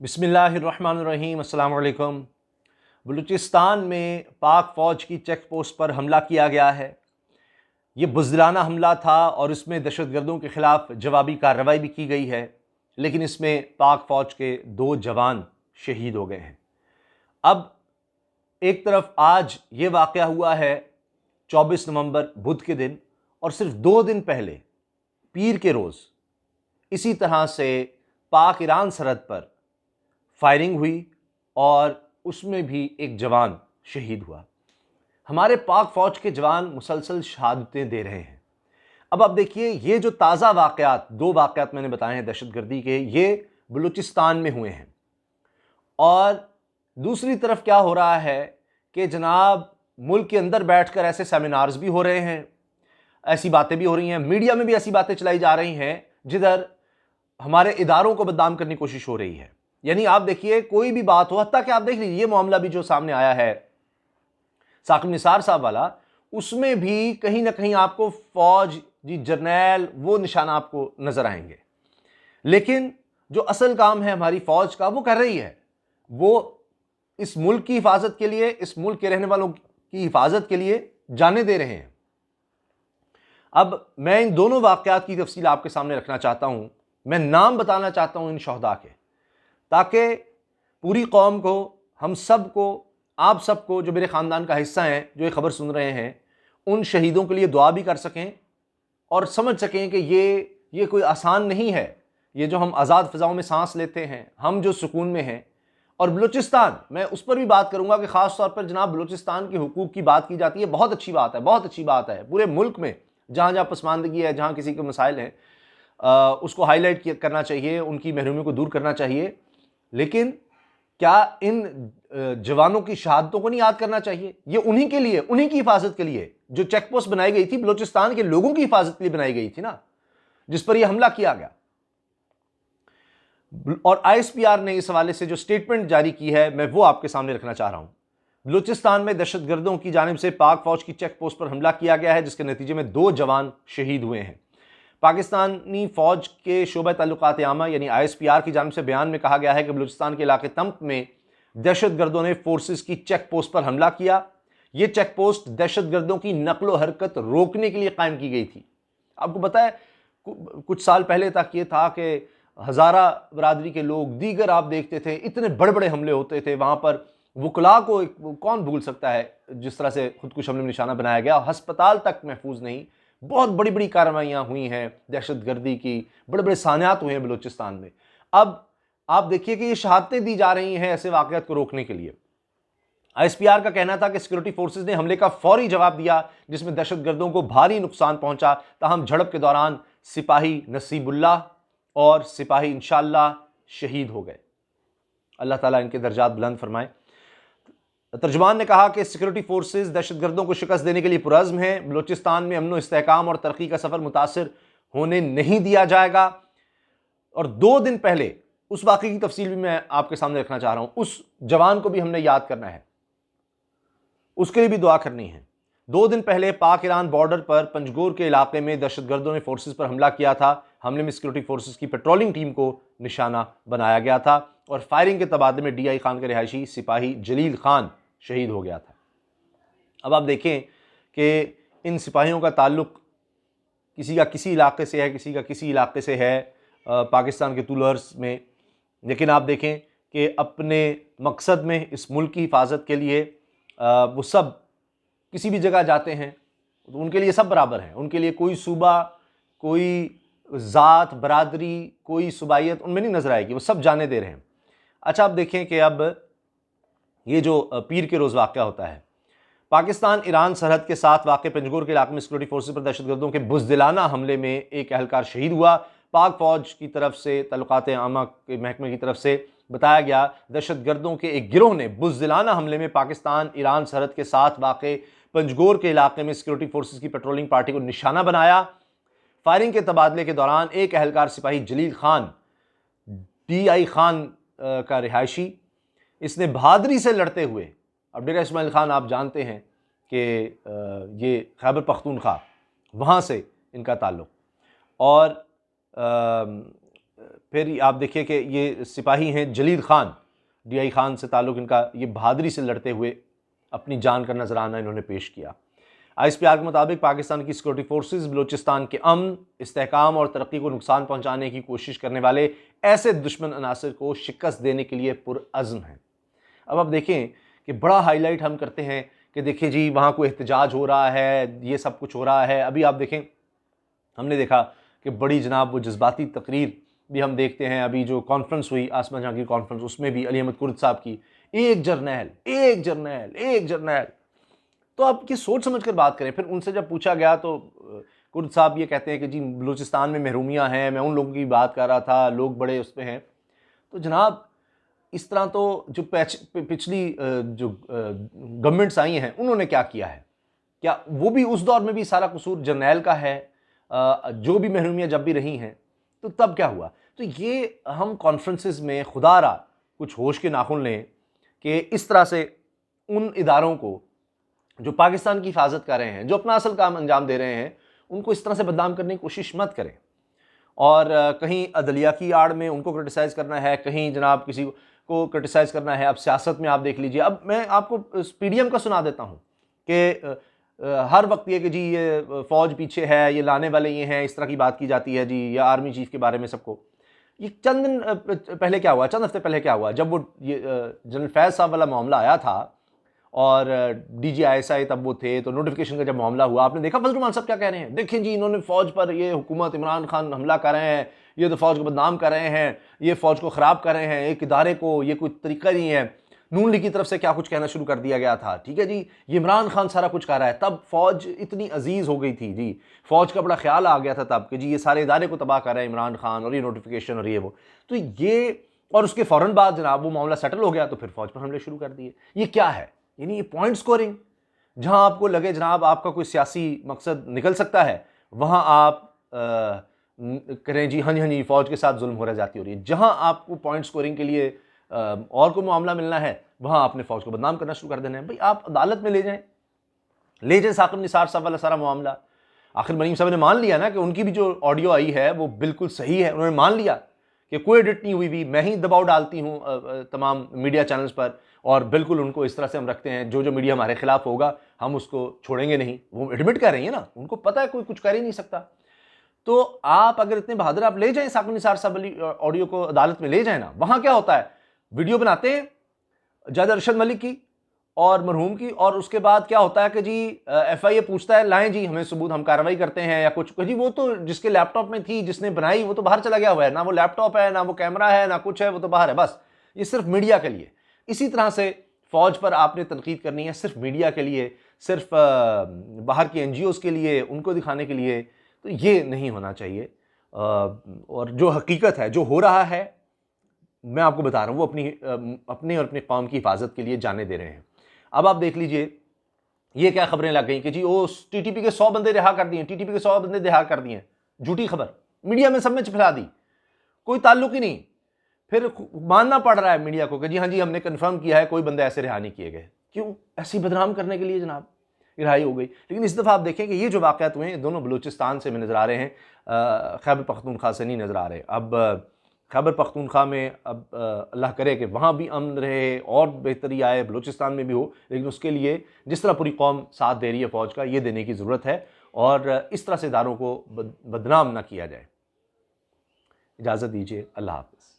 बिस्मिल्लाहिर्रहमानिर्रहीम। अस्सलाम वालेकुम। बलूचिस्तान में पाक फ़ौज की चेक पोस्ट पर हमला किया गया है। ये बुज़दिलाना हमला था और इसमें दहशतगर्दों के ख़िलाफ़ जवाबी कार्रवाई भी की गई है, लेकिन इसमें पाक फ़ौज के 2 जवान शहीद हो गए हैं। अब एक तरफ आज ये वाक़या हुआ है 24 नवंबर बुध के दिन, और सिर्फ 2 दिन पहले पीर के रोज़ इसी तरह से पाक ईरान सरहद पर फायरिंग हुई और उसमें भी एक जवान शहीद हुआ। हमारे पाक फ़ौज के जवान मुसलसल शहादतें दे रहे हैं। अब आप देखिए, ये जो ताज़ा वाक़यात 2 वाक़यात मैंने बताए हैं दहशतगर्दी के, ये बलूचिस्तान में हुए हैं। और दूसरी तरफ क्या हो रहा है कि जनाब मुल्क के अंदर बैठकर ऐसे सेमिनार्स भी हो रहे हैं, ऐसी बातें भी हो रही हैं, मीडिया में भी ऐसी बातें चलाई जा रही हैं जिधर हमारे इदारों को बदनाम करने की कोशिश हो रही है। यानी आप देखिए, कोई भी बात हो, हत्ता कि आप देख लीजिए ये मामला भी जो सामने आया है साकिब निसार साहब वाला, उसमें भी कहीं ना कहीं आपको फौज जी जर्नैल वो निशान आपको नजर आएंगे। लेकिन जो असल काम है हमारी फौज का वो कर रही है, वो इस मुल्क की हिफाजत के लिए, इस मुल्क के रहने वालों की हिफाजत के लिए जाने दे रहे हैं। अब मैं इन दोनों वाक़यात की तफसील आपके सामने रखना चाहता हूं। मैं नाम बताना चाहता हूं इन शहदा के, ताकि पूरी कौम को, हम सब को, आप सबको जो मेरे ख़ानदान का हिस्सा हैं, जो ये खबर सुन रहे हैं, उन शहीदों के लिए दुआ भी कर सकें और समझ सकें कि ये कोई आसान नहीं है। ये जो हम आज़ाद फ़िज़ाओं में सांस लेते हैं, हम जो सुकून में हैं, और बलूचिस्तान, मैं उस पर भी बात करूंगा कि ख़ास तौर पर जनाब बलूचिस्तान के हुकूक की बात की जाती है। बहुत अच्छी बात है, बहुत अच्छी बात है। पूरे मुल्क में जहाँ जहाँ पसमानदगी है, जहाँ किसी के मसाइल हैं, उसको हाईलाइट करना चाहिए, उनकी महरूमी को दूर करना चाहिए। लेकिन क्या इन जवानों की शहादतों को नहीं याद करना चाहिए? ये उन्हीं के लिए, उन्हीं की हिफाजत के लिए जो चेक पोस्ट बनाई गई थी, बलूचिस्तान के लोगों की हिफाजत के लिए बनाई गई थी ना, जिस पर यह हमला किया गया। और आईएसपीआर ने इस हवाले से जो स्टेटमेंट जारी की है, मैं वो आपके सामने रखना चाह रहा हूं। बलूचिस्तान में दहशतगर्दों की जानिब से पाक फौज की चेक पोस्ट पर हमला किया गया है, जिसके नतीजे में 2 जवान शहीद हुए हैं। पाकिस्तानी फौज के शोबा ताल्लुकात आमा यानी आईएसपीआर की जानिब से बयान में कहा गया है कि बलूचिस्तान के इलाके तम्त में दहशतगर्दों ने फोर्सेस की चेक पोस्ट पर हमला किया। यह चेक पोस्ट दहशतगर्दों की नकलो हरकत रोकने के लिए कायम की गई थी। आपको पता है, कुछ साल पहले तक ये था कि हज़ारा बरादरी के लोग, दीगर आप देखते थे, इतने बड़े बड़े हमले होते थे वहाँ पर। वकला को कौन भूल सकता है, जिस तरह से खुदकुश हमले में निशाना बनाया गया, अस्पताल तक महफूज नहीं। बहुत बड़ी बड़ी कार्रवाइयाँ हुई हैं दहशतगर्दी की, बड़े बड़े सानियात हुए हैं बलूचिस्तान में। अब आप देखिए कि ये शहादतें दी जा रही हैं ऐसे वाक़यात को रोकने के लिए। आईएसपीआर का कहना था कि सिक्योरिटी फोर्सेज ने हमले का फौरी जवाब दिया, जिसमें दहशतगर्दों को भारी नुकसान पहुंचा। ताहम झड़प के दौरान सिपाही नसीबुल्लाह और सिपाही इंशाअल्लाह शहीद हो गए। अल्लाह ताला इनके दर्जात बुलंद फरमाए। तर्जुमान ने कहा कि सिक्योरिटी फोर्सेस दहशतगर्दों को शिकस्त देने के लिए पुरज़्म हैं। बलूचिस्तान में अमन व इस्तेहकाम और तरक्की का सफ़र मुतासिर होने नहीं दिया जाएगा। और 2 दिन पहले उस वाक़े की तफसील भी मैं आपके सामने रखना चाह रहा हूँ। उस जवान को भी हमने याद करना है, उसके लिए भी दुआ करनी है। 2 दिन पहले पाक ईरान बॉर्डर पर पंजगोर के इलाके में दहशतगर्दों ने फोर्सेस पर हमला किया था। हमले में सिक्योरिटी फोर्सेस की पेट्रोलिंग टीम को निशाना बनाया गया था और फायरिंग के तबादले में डीआई खान के रिहायशी सिपाही जलील खान शहीद हो गया था। अब आप देखें कि इन सिपाहियों का ताल्लुक किसी का किसी इलाके से है, किसी का किसी इलाके से है पाकिस्तान के तूल अर्ज़ में, लेकिन आप देखें कि अपने मकसद में, इस मुल्क की हिफाजत के लिए वो सब किसी भी जगह जाते हैं तो उनके लिए सब बराबर हैं। उनके लिए कोई सूबा, कोई ज़ात, बरादरी, कोई सुबाइयत उनमें नहीं नज़र आएगी, वो सब जाने दे रहे हैं। अच्छा, आप देखें कि अब ये जो पीर के रोज़ वाक़या होता है, पाकिस्तान ईरान सरहद के साथ वाक़ पंजगोर के इलाके में सिक्योरिटी फोर्सेस पर दहशतगर्दों के बुज़दिलाना हमले में एक एहलकार शहीद हुआ। पाक फ़ौज की तरफ से, ताल्लुकात आमा के महकमे की तरफ से बताया गया, दहशतगर्दों के एक गिरोह ने बुज़दिलाना हमले में पाकिस्तान ईरान सरहद के साथ वाक़ पंजगोर के इलाके में सिक्योरिटी फोर्सेस की पेट्रोलिंग पार्टी को निशाना बनाया। फायरिंग के तबादले के दौरान एक एहलकार सिपाही जलील खान, डीआई खान का रिहायशी, इसने बहादुरी से लड़ते हुए, अब डेरा इस्माइल खान आप जानते हैं कि ये खैबर पख्तूनख्वा, वहाँ से इनका ताल्लुक़, और پھر آپ دیکھیے کہ یہ سپاہی ہیں جلیل خان، ڈی آئی خان سے تعلق ان کا، یہ بہادری سے لڑتے ہوئے اپنی جان کا نذرانہ انہوں نے پیش کیا۔ آئی ایس پی آر کے مطابق پاکستان کی سیکورٹی فورسز بلوچستان کے امن، استحکام اور ترقی کو نقصان پہنچانے کی کوشش کرنے والے ایسے دشمن عناصر کو شکست دینے کے لیے پرعزم ہیں۔ اب آپ دیکھیں کہ بڑا ہائی لائٹ ہم کرتے ہیں کہ دیکھیں جی وہاں کوئی احتجاج ہو رہا ہے، یہ سب کچھ ہو رہا ہے۔ ابھی آپ دیکھیں، ہم نے دیکھا کہ بڑی جناب وہ جذباتی تقریر بھی ہم دیکھتے ہیں، ابھی جو کانفرنس ہوئی آسما جہاں کی کانفرنس، اس میں بھی علی احمد کرد صاحب کی ایک جرنیل ایک جرنیل ایک جرنیل، تو آپ کی سوچ سمجھ کر بات کریں۔ پھر ان سے جب پوچھا گیا تو کرد صاحب یہ کہتے ہیں کہ جی بلوچستان میں محرومیاں ہیں، میں ان لوگوں کی بات کر رہا تھا، لوگ بڑے اس پہ ہیں۔ تو جناب اس طرح تو جو پچھلی جو گورنمنٹس آئی ہیں انہوں نے کیا کیا ہے؟ کیا وہ بھی اس دور میں بھی سارا قصور جرنیل کا ہے؟ جو بھی محرومیاں جب بھی رہی ہیں تو تب کیا ہوا؟ تو یہ ہم کانفرنسز میں خدا را کچھ ہوش کے ناخن لیں کہ اس طرح سے ان اداروں کو جو پاکستان کی حفاظت کر رہے ہیں، جو اپنا اصل کام انجام دے رہے ہیں، ان کو اس طرح سے بدنام کرنے کی کوشش مت کریں۔ اور کہیں عدلیہ کی آڑ میں ان کو کرٹیسائز کرنا ہے، کہیں جناب کسی کو کرٹیسائز کرنا ہے۔ اب سیاست میں آپ دیکھ لیجئے، اب میں آپ کو پی ڈی ایم کا سنا دیتا ہوں کہ ہر وقت یہ کہ جی یہ فوج پیچھے ہے، یہ لانے والے یہ ہیں، اس طرح کی بات کی جاتی ہے جی، یا آرمی چیف کے بارے میں سب کو۔ یہ چند دن پہلے کیا ہوا، چند ہفتے پہلے کیا ہوا، جب وہ یہ جنرل فیض صاحب والا معاملہ آیا تھا اور D G I S I تب وہ تھے، تو نوٹیفیکیشن کا جب معاملہ ہوا، آپ نے دیکھا فضل الرحمان صاحب کیا کہہ رہے ہیں؟ دیکھیں جی انہوں نے فوج پر، یہ حکومت عمران خان حملہ کر رہے ہیں، یہ تو فوج کو بدنام کر رہے ہیں، یہ فوج کو خراب کر رہے ہیں، ایک ادارے کو یہ کوئی طریقہ نہیں ہے۔ نون لیگ کی طرف سے کیا کچھ کہنا شروع کر دیا گیا تھا، ٹھیک ہے جی یہ عمران خان سارا کچھ کر رہا ہے۔ تب فوج اتنی عزیز ہو گئی تھی جی، فوج کا بڑا خیال آ گیا تھا تب کہ جی یہ سارے ادارے کو تباہ کر رہے ہیں عمران خان، اور یہ نوٹیفیکیشن اور یہ وہ، تو یہ، اور اس کے فوراً بعد جناب وہ معاملہ سیٹل ہو گیا تو پھر فوج پر حملے شروع کر دیے۔ یہ کیا ہے؟ یعنی یہ پوائنٹ سکورنگ، جہاں آپ کو لگے جناب آپ کا کوئی سیاسی مقصد نکل سکتا ہے، وہاں آپ کریں جی ہاں جی فوج کے ساتھ ظلم ہو رہا جاتی ہو رہی ہے۔ جہاں آپ کو پوائنٹ سکورنگ کے لیے اور کوئی معاملہ ملنا ہے، وہاں آپ نے فوج کو بدنام کرنا شروع کر دینا ہے۔ بھئی آپ عدالت میں لے جائیں ثاقب نثار صاحب والا سارا معاملہ۔ آخر مریم صاحب نے مان لیا نا کہ ان کی بھی جو آڈیو آئی ہے وہ بالکل صحیح ہے، انہوں نے مان لیا کہ کوئی ایڈٹ نہیں ہوئی بھی، میں ہی دباؤ ڈالتی ہوں تمام میڈیا چینلز پر، اور بالکل ان کو اس طرح سے ہم رکھتے ہیں، جو میڈیا ہمارے خلاف ہوگا ہم اس کو چھوڑیں گے نہیں۔ وہ ایڈمٹ کر رہی ہیں نا، ان کو پتہ ہے کوئی کچھ کر ہی نہیں سکتا۔ تو آپ اگر اتنے بہادر آپ لے جائیں ثاقب نثار صاحب والی آڈیو کو عدالت میں لے جائیں نا، وہاں کیا ہوتا ہے، ویڈیو بناتے ہیں جج ارشد ملک کی اور مرحوم کی، اور اس کے بعد کیا ہوتا ہے کہ جی ایف آئی اے پوچھتا ہے لائیں جی ہمیں ثبوت، ہم کارروائی کرتے ہیں یا کچھ، جی وہ تو جس کے لیپ ٹاپ میں تھی، جس نے بنائی، وہ تو باہر چلا گیا ہوا ہے، نہ وہ لیپ ٹاپ ہے، نہ وہ کیمرہ ہے، نہ کچھ ہے، وہ تو باہر ہے، بس یہ صرف میڈیا کے لیے۔ اسی طرح سے فوج پر آپ نے تنقید کرنی ہے صرف میڈیا کے لیے، صرف باہر کی این جی اوز کے لیے، ان کو دکھانے کے لیے، تو یہ نہیں ہونا چاہیے۔ اور جو حقیقت ہے، جو ہو رہا ہے، میں آپ کو بتا رہا ہوں، وہ اپنی اور اپنی قوم کی حفاظت کے لیے جانے دے رہے ہیں۔ اب آپ دیکھ لیجئے یہ کیا خبریں لگ گئیں کہ جی وہ ٹی ٹی پی کے 100 بندے رہا کر دیے، ٹی ٹی پی کے 100 بندے رہا کر دیے، جھوٹی خبر میڈیا میں سب میں پھیلا دی، کوئی تعلق ہی نہیں۔ پھر ماننا پڑ رہا ہے میڈیا کو کہ جی ہاں جی ہم نے کنفرم کیا ہے، کوئی بندے ایسے رہا نہیں کیے گئے۔ کیوں؟ ایسی بدنام کرنے کے لیے جناب رہائی ہو گئی۔ لیکن اس دفعہ آپ دیکھیں کہ یہ جو واقعات ہوئے ہیں دونوں بلوچستان سے میں نظر آ رہے ہیں، خیبر پختونخوا سے نہیں نظر آ رہے۔ اب خیبر پختونخوا میں اب اللہ کرے کہ وہاں بھی امن رہے اور بہتری آئے، بلوچستان میں بھی ہو، لیکن اس کے لیے جس طرح پوری قوم ساتھ دے رہی ہے فوج کا، یہ دینے کی ضرورت ہے، اور اس طرح سے اداروں کو بدنام نہ کیا جائے۔ اجازت دیجیے، اللہ حافظ۔